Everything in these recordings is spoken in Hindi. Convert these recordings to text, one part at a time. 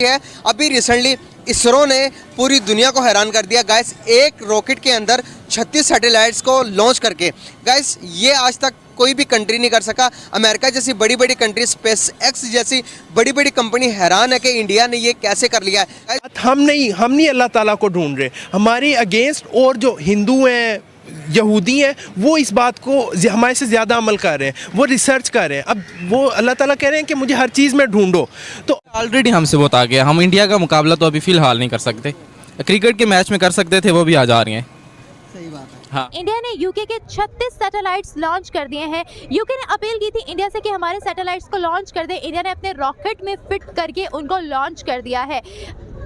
है। अभी रिसेंटली इसरो ने पूरी दुनिया को हैरान कर दिया गाइस, एक रॉकेट के अंदर 36 सैटेलाइट्स को लॉन्च करके। गाइस ये आज तक कोई भी कंट्री नहीं कर सका। अमेरिका जैसी बड़ी बड़ी कंट्री, स्पेस एक्स जैसी बड़ी बड़ी कंपनी हैरान है कि इंडिया ने ये कैसे कर लिया है। हम नहीं अल्लाह ताला को ढूंढ रहे, हमारे अगेंस्ट और जो हिंदू हैं, यहूदी हैं, वो इस बात को हमारे से ज़्यादा अमल कर रहे हैं, वो रिसर्च कर रहे हैं। अब वो अल्लाह ताला कह रहे हैं कि मुझे हर चीज़ में ढूंढो, तो ऑलरेडी हमसे बहुत आगे है। हम इंडिया का मुकाबला तो अभी फ़िलहाल नहीं कर सकते। क्रिकेट के मैच में कर सकते थे, वो भी आ जा रही हैं। सही बात है। हाँ, इंडिया ने यूके के 36 सैटेलाइट्स लॉन्च कर दिए हैं। यूके ने अपील की थी इंडिया से कि हमारे सैटेलाइट्स को लॉन्च कर दे। इंडिया ने अपने रॉकेट में फिट करके उनको लॉन्च कर दिया है।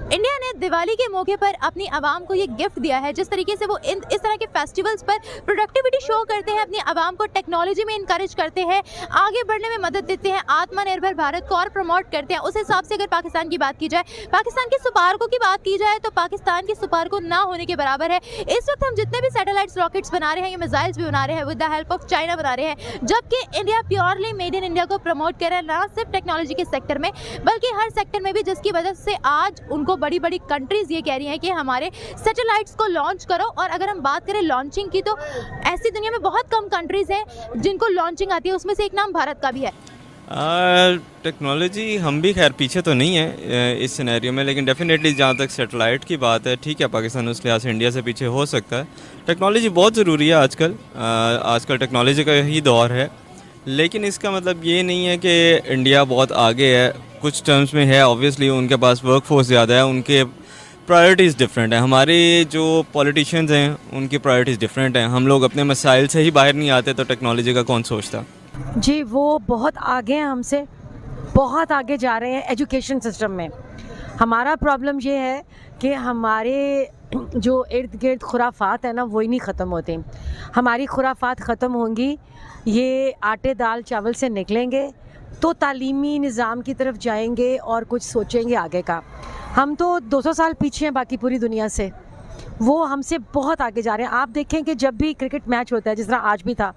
इंडिया ने दिवाली के मौके पर अपनी आवाम को ये गिफ्ट दिया है। जिस तरीके से वो इस तरह के फेस्टिवल्स पर प्रोडक्टिविटी शो करते हैं, अपनी आवाम को टेक्नोलॉजी में इंकरेज करते हैं, आगे बढ़ने में मदद देते हैं, आत्मनिर्भर भारत को और प्रमोट करते हैं। उस हिसाब से अगर पाकिस्तान की बात की जाए, पाकिस्तान के सुपारकों की बात की जाए, तो पाकिस्तान के सुपारकों ना होने के बराबर है। इस वक्त हम जितने भी सैटेलाइट्स रॉकेट्स बना रहे हैं, ये मिसाइल्स भी बना रहे हैं with the help of China बना रहे हैं, जबकि India purely made in India को प्रमोट कर रहा है, ना सिर्फ टेक्नोलॉजी के सेक्टर में बल्कि हर सेक्टर में भी, जिसकी वजह से आज उनको बड़ी बड़ी कंट्रीज ये कह रही हैं कि हमारे सैटेलाइट्स को लॉन्च करो। और अगर हम बात करें लॉन्चिंग की, तो ऐसी दुनिया में बहुत कम कंट्रीज हैं जिनको लॉन्चिंग आती है, उसमें से एक नाम भारत का भी है। टेक्नोलॉजी हम भी खैर पीछे तो नहीं है इस सिनेरियो में, लेकिन डेफिनेटली जहाँ तक सैटेलाइट की बात है, ठीक है, पाकिस्तान उस लिहाज से इंडिया से पीछे हो सकता है। टेक्नोलॉजी बहुत ज़रूरी है आजकल। आजकल टेक्नोलॉजी का ही दौर है, लेकिन इसका मतलब ये नहीं है कि इंडिया बहुत आगे है। कुछ टर्म्स में है, ऑब्वियसली उनके पास वर्क फोर्स ज़्यादा है, उनके प्रायोरिटीज़ डिफरेंट है। हमारे जो पॉलिटिशियंस हैं उनकी प्रायोरिटीज़ डिफरेंट हैं। हम लोग अपने मसाइल से ही बाहर नहीं आते, तो टेक्नोलॉजी का कौन सोचता। जी, वो बहुत आगे हैं हमसे, बहुत आगे जा रहे हैं एजुकेशन सिस्टम में। हमारा प्रॉब्लम ये है कि हमारे जो इर्द गिर्द खुराफात है ना, वही नहीं ख़त्म होते। हमारी खुराफात ख़त्म होंगी, ये आटे दाल चावल से निकलेंगे तो तालीमी निज़ाम की तरफ जाएंगे और कुछ सोचेंगे आगे का। हम तो 200 साल पीछे हैं बाकी पूरी दुनिया से, वो हमसे बहुत आगे जा रहे हैं। आप देखें कि जब भी क्रिकेट मैच होता है, जिस तरह आज भी था,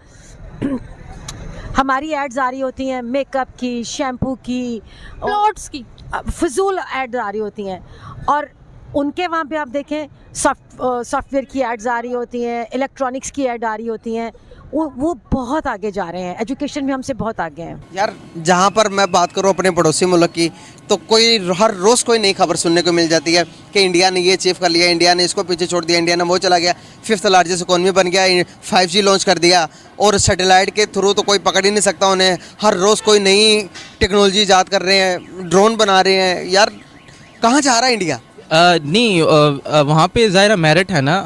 हमारी एड्स आ रही होती हैं मेकअप की, शैम्पू की, क्लोथ्स की, फजूल एड्स आ रही होती हैं। और उनके वहाँ पे आप देखें सॉफ्टवेयर की एड्स आ रही होती हैं, इलेक्ट्रॉनिक्स की एड आ रही होती हैं। वो बहुत आगे जा रहे हैं, एजुकेशन में हमसे बहुत आगे हैं। यार जहाँ पर मैं बात करूँ अपने पड़ोसी मुल्क की, तो कोई हर रोज़ कोई नई खबर सुनने को मिल जाती है कि इंडिया ने ये अचीव कर लिया, इंडिया ने इसको पीछे छोड़ दिया, इंडिया ने वो चला गया, 5th लार्जेस्ट इकोनॉमी बन गया, 5G लॉन्च कर दिया, और सैटेलाइट के थ्रू तो कोई पकड़ ही नहीं सकता उन्हें। हर रोज़ कोई नई टेक्नोलॉजी ईजाद कर रहे हैं, ड्रोन बना रहे हैं। यार कहाँ जा रहा है इंडिया? नहीं, वहाँ पे ज़ाहिर मेरिट है ना,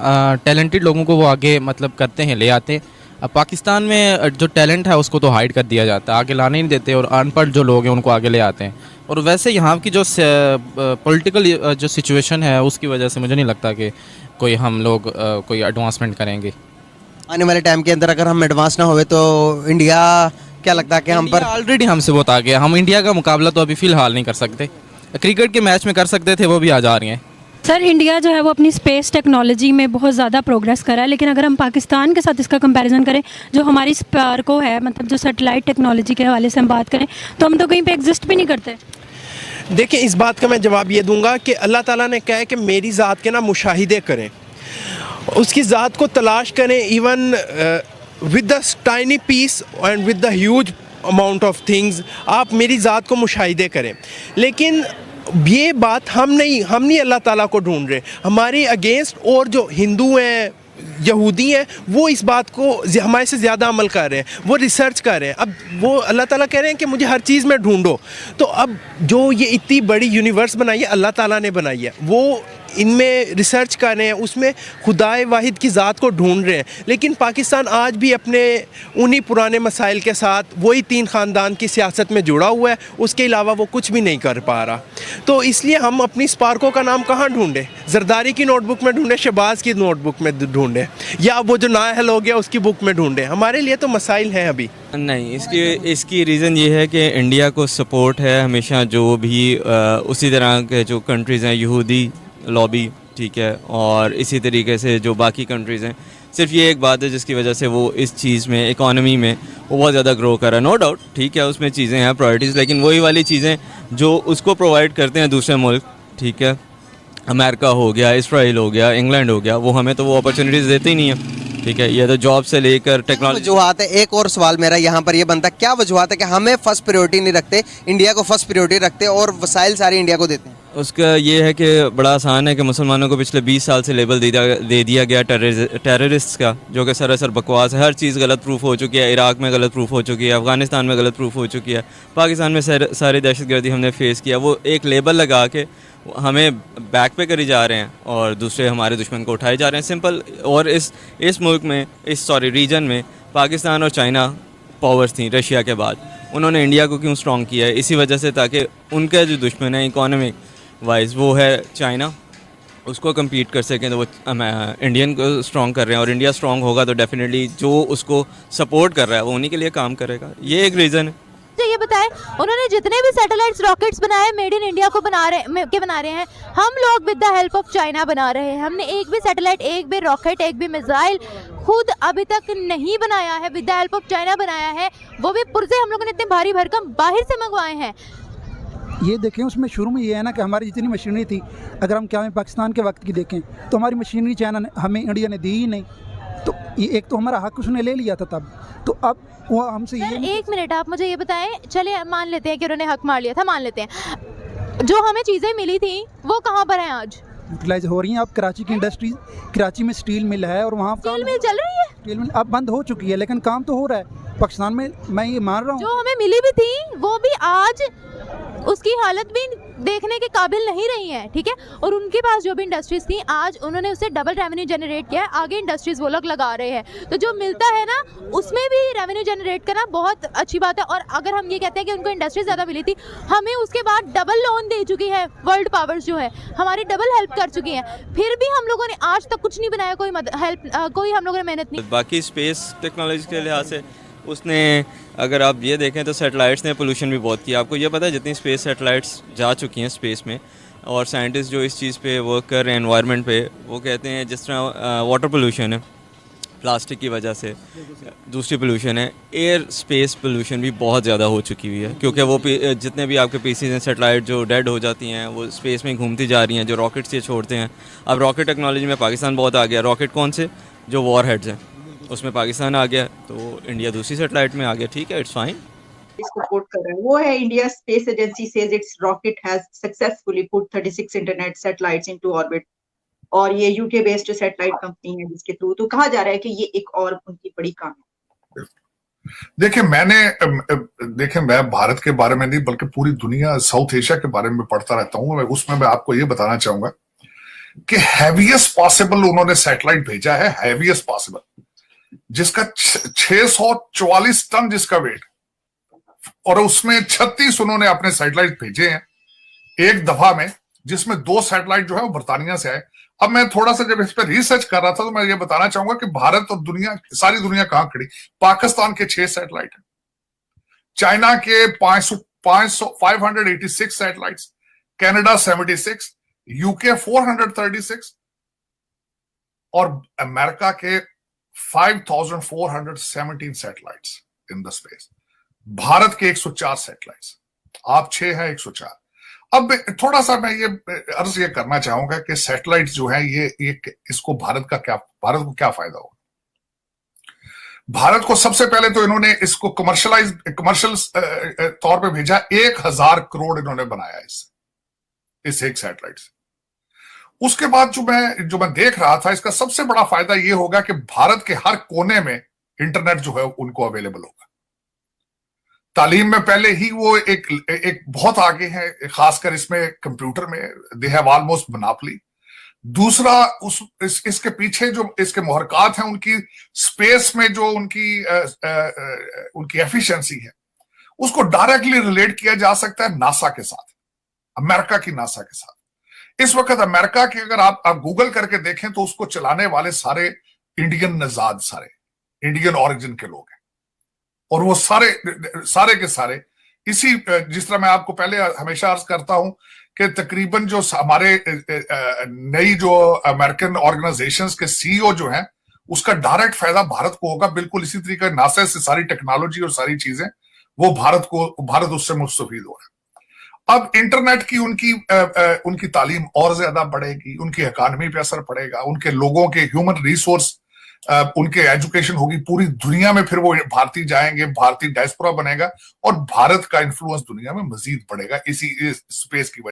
टैलेंटेड लोगों को वो आगे मतलब करते हैं, ले आते हैं। अब पाकिस्तान में जो टैलेंट है उसको तो हाइड कर दिया जाता है, आगे लाने नहीं देते, और अनपढ़ जो लोग हैं उनको आगे ले आते हैं। और वैसे यहाँ की जो पॉलिटिकल जो सिचुएशन है, उसकी वजह से मुझे नहीं लगता कि कोई हम लोग कोई एडवांसमेंट करेंगे आने वाले टाइम के अंदर। अगर हम एडवांस ना हुए तो इंडिया, क्या लगता है कि हम पर ऑलरेडी हमसे बहुत आगे है। हम इंडिया का मुकाबला तो अभी फ़िलहाल नहीं कर सकते। क्रिकेट के मैच में कर सकते थे, वो भी आ जा रही हैं। सर, इंडिया जो है वो अपनी स्पेस टेक्नोलॉजी में बहुत ज़्यादा प्रोग्रेस कर रहा है, लेकिन अगर हम पाकिस्तान के साथ इसका कंपैरिजन करें, जो हमारी स्पार्को है, मतलब जो सैटेलाइट टेक्नोलॉजी के हवाले से हम बात करें, तो हम तो कहीं पे एग्जिस्ट भी नहीं करते। देखिए, इस बात का मैं जवाब ये दूंगा कि अल्लाह ताला ने कहा है कि मेरी ज़ात के ना मुशाहिदे करें, उसकी ज़ात को तलाश करें, even with the tiny piece and with the huge amount of things, आप मेरी ज़ात को मुशाहिदे करें। लेकिन ये बात हम नहीं अल्लाह ताला को ढूंढ रहे, हमारे अगेंस्ट और जो हिंदू हैं, यहूदी हैं, वो इस बात को हमारे से ज़्यादा अमल कर रहे हैं, वो रिसर्च कर रहे हैं। अब वो अल्लाह ताला कह रहे हैं कि मुझे हर चीज़ में ढूंढो, तो अब जो ये इतनी बड़ी यूनिवर्स बनाई है अल्लाह ताला ने बनाई है, वो इनमें रिसर्च कर रहे हैं, उसमें खुदाए वाहिद की ज़ात को ढूंढ रहे हैं। लेकिन पाकिस्तान आज भी अपने उन्हीं पुराने मसाइल के साथ वही 3 ख़ानदान की सियासत में जुड़ा हुआ है, उसके अलावा वो कुछ भी नहीं कर पा रहा। तो इसलिए हम अपनी स्पार्को का नाम कहाँ ढूंढें? जरदारी की नोटबुक में ढूंढें, शहबाज की नोटबुक में ढूंढें, या वो जो नाअहल हो गया उसकी बुक में ढूंढें? हमारे लिए तो मसाइल हैं अभी। नहीं, इसकी रीज़न ये है कि इंडिया को सपोर्ट है हमेशा, जो भी उसी तरह के जो कंट्रीज़ हैं, यहूदी लॉबी, ठीक है, और इसी तरीके से जो बाकी कंट्रीज़ हैं, सिर्फ ये एक बात है जिसकी वजह से वो इस चीज़ में, इकोनॉमी में वो बहुत ज़्यादा ग्रो कर रहा है। नो डाउट, ठीक है, उसमें चीज़ें हैं प्रायोरिटीज़, लेकिन वही वाली चीज़ें जो उसको प्रोवाइड करते हैं दूसरे मुल्क, ठीक है, अमेरिका हो गया, इसराइल हो गया, इंग्लैंड हो गया, वो हमें तो वो अपॉर्चुनिटीज़ देते ही नहीं है। ठीक है, ये तो जॉब से लेकर टेक्नोलॉजी। वजूहत है, एक और सवाल मेरा यहाँ पर ये बनता है, क्या वजूहत है कि हमें फर्स्ट प्रायोरिटी नहीं रखते, इंडिया को फर्स्ट प्रायोरिटी रखते और वसाइल सारे इंडिया को देते हैं? उसका ये है कि बड़ा आसान है कि मुसलमानों को पिछले 20 साल से लेबल दे दिया गया टेररिस्ट का, जो कि सरासर बकवास है। हर चीज़ गलत प्रूफ हो चुकी है, इराक में गलत प्रूफ हो चुकी है, अफ़गानिस्तान में गलत प्रूफ हो चुकी है, पाकिस्तान में सारी दहशतगर्दी हमने फेस किया। वो एक लेबल लगा के हमें बैक पे करी जा रहे हैं और दूसरे हमारे दुश्मन को उठाए जा रहे हैं, सिंपल। और इस मुल्क में, रीजन में पाकिस्तान और चाइना पावर्स थी रशिया के बाद। उन्होंने इंडिया को क्यों स्ट्रॉन्ग किया है? इसी वजह से, ताकि उनका जो दुश्मन है इकोनॉमिक वाइज वो है चाइना, उसको कम्पीट कर सकें। तो वो इंडियन को स्ट्रॉन्ग कर रहे हैं, और इंडिया स्ट्रॉन्ग होगा तो डेफिनेटली जो उसको सपोर्ट कर रहा है वो उन्हीं के लिए काम करेगा। ये एक रीज़न है। तो ये बताएं, उन्होंने जितने भी सैटेलाइट्स रॉकेट्स बनाए मेड इन इंडिया को बना रहे हैं, हम लोग with the help of China बना रहे हैं। हमने एक भी सैटेलाइट, एक भी रॉकेट, एक भी मिसाइल खुद अभी तक नहीं बनाया है, with the help of China बनाया है। वो भी पुर्जे हम लोगों ने इतने भारी भरकम बाहर से मंगवाए हैं। ये देखें, उसमें शुरू में ये है ना कि हमारी जितनी मशीनरी थी, अगर हम क्या में पाकिस्तान के वक्त की देखें तो हमारी मशीनरी चाइना ने हमें, इंडिया ने दी ही नहीं। तो ये एक तो हमारा हक उसने ले लिया था तब, तो अब वो हमसे ये एक मिनट, आप मुझे ये बताएं, चलिए मान लेते हैं कि उन्होंने हक मार लिया था, मान लेते हैं, जो हमें चीज़ें मिली थी वो कहाँ पर हैं आज? यूटिलाइज हो रही हैं। अब कराची की इंडस्ट्री, कराची में स्टील मिल है और वहाँ स्टील मिल चल रही है, स्टील मिल अब बंद हो चुकी है, लेकिन काम तो हो रहा है पाकिस्तान में, मैं ये मान रहा हूँ। जो हमें मिली भी थी वो भी आज उसकी हालत भी देखने के काबिल नहीं रही है, ठीक है। और उनके पास जो भी इंडस्ट्रीज थी, आज उन्होंने उससे डबल रेवेन्यू जनरेट किया है, आगे इंडस्ट्रीज वो लोग लगा रहे हैं। तो जो मिलता है ना, उसमें भी रेवेन्यू जनरेट करना बहुत अच्छी बात है। और अगर हम ये कहते हैं कि उनको इंडस्ट्री ज़्यादा मिली थी, हमें उसके बाद डबल लोन दे चुकी है वर्ल्ड पावर्स, जो है हमारी डबल हेल्प कर चुकी हैं, फिर भी हम लोगों ने आज तक कुछ नहीं बनाया, कोई कोई हम लोगों ने मेहनत नहीं। बाकी स्पेस टेक्नोलॉजी के लिहाज से उसने, अगर आप ये देखें तो सैटेलाइट्स ने पोल्यूशन भी बहुत किया। आपको ये पता है जितनी स्पेस सैटेलाइट्स जा चुकी हैं स्पेस में, और साइंटिस्ट जो इस चीज़ पे वर्क कर रहे हैं एनवायरनमेंट पे, वो कहते हैं जिस तरह वाटर पोल्यूशन है प्लास्टिक की वजह से, दूसरी पोल्यूशन है एयर स्पेस पोल्यूशन भी बहुत ज़्यादा हो चुकी हुई है, क्योंकि वो जितने भी आपके पीसीज हैं सैटेलाइट जो डेड हो जाती हैं वो स्पेस में घूमती जा रही हैं, जो रॉकेट से छोड़ते हैं। अब रॉकेट टेक्नोलॉजी में पाकिस्तान बहुत आ गया। रॉकेट कौन से? जो वॉर हेड्स हैं, उसमें पाकिस्तान आ गया, तो इंडिया दूसरी सैटेलाइट में आ गया। ठीक है, इट्स फाइन। सपोर्ट कर रहा है वो है India space agency says it's rocket has successfully put 36 internet satellites into orbit, और ये यूके बेस्ड सैटेलाइट कंपनी है जिसके थ्रू तो कहा जा रहा है कि ये एक और उनकी बड़ी कामयाबी। देखिए मैं भारत के बारे में नहीं बल्कि पूरी दुनिया, साउथ एशिया के बारे में पढ़ता रहता हूं। उसमें मैं आपको ये बताना चाहूंगा कि हैवीएस्ट पॉसिबल उन्होंने सैटेलाइट भेजा है, हैवीएस्ट पॉसिबल, जिसका 644 टन जिसका वेट, और उसमें 36 उन्होंने अपने सैटेलाइट भेजे हैं एक दफा में, जिसमें 2 सैटेलाइट जो है वो बर्तानिया से आए। अब मैं थोड़ा सा जब इस पर रिसर्च कर रहा था तो मैं ये बताना चाहूंगा कि भारत और दुनिया, सारी दुनिया कहां खड़ी। पाकिस्तान के 6 सैटेलाइट है, चाइना के 586 सैटेलाइट्स, कनाडा 76, यूके 436 और अमेरिका के 5417 satellites in the space. Bharat के 104 सैटेलाइट्स, आप 6 हैं, 104। अब थोड़ा सा मैं ये अर्ज ये करना चाहूंगा कि सैटेलाइट जो है ये इसको भारत को क्या फायदा होगा। भारत को सबसे पहले तो इन्होंने इसको कमर्शियल तौर पे भेजा, 1000 करोड़ इन्होंने बनाया इस एक सैटेलाइट से। उसके बाद जो मैं देख रहा था, इसका सबसे बड़ा फायदा ये होगा कि भारत के हर कोने में इंटरनेट जो है उनको अवेलेबल होगा। तालीम में पहले ही वो एक बहुत आगे है, खासकर इसमें कंप्यूटर में दे हैव ऑलमोस्ट मोनोपोली। दूसरा, इसके पीछे जो इसके मुहरकात हैं, उनकी स्पेस में जो उनकी एफिशिएंसी है, उसको डायरेक्टली रिलेट किया जा सकता है नासा के साथ, अमेरिका की नासा के साथ। इस वक्त अमेरिका की अगर आप गूगल करके देखें तो उसको चलाने वाले सारे इंडियन नजाद, सारे इंडियन ऑरिजिन के लोग हैं, और वो सारे के सारे इसी, जिस तरह मैं आपको पहले हमेशा अर्ज करता हूं कि तकरीबन जो हमारे नई जो अमेरिकन ऑर्गेनाइजेशंस के सीईओ जो हैं, उसका डायरेक्ट फायदा भारत को होगा। बिल्कुल इसी तरीके नासा से सारी टेक्नोलॉजी और सारी चीजें वो भारत उससे मुस्तफीद हो रहा है। अब इंटरनेट की उनकी तालीम और ज्यादा बढ़ेगी, उनकी इकॉनमी पे असर पड़ेगा, उनके लोगों के ह्यूमन रिसोर्स, उनके एजुकेशन होगी पूरी दुनिया में, फिर वो भारतीय जाएंगे, भारतीय डायस्पोरा बनेगा और भारत का इन्फ्लुएंस दुनिया में मजीद बढ़ेगा इसी स्पेस की वजह।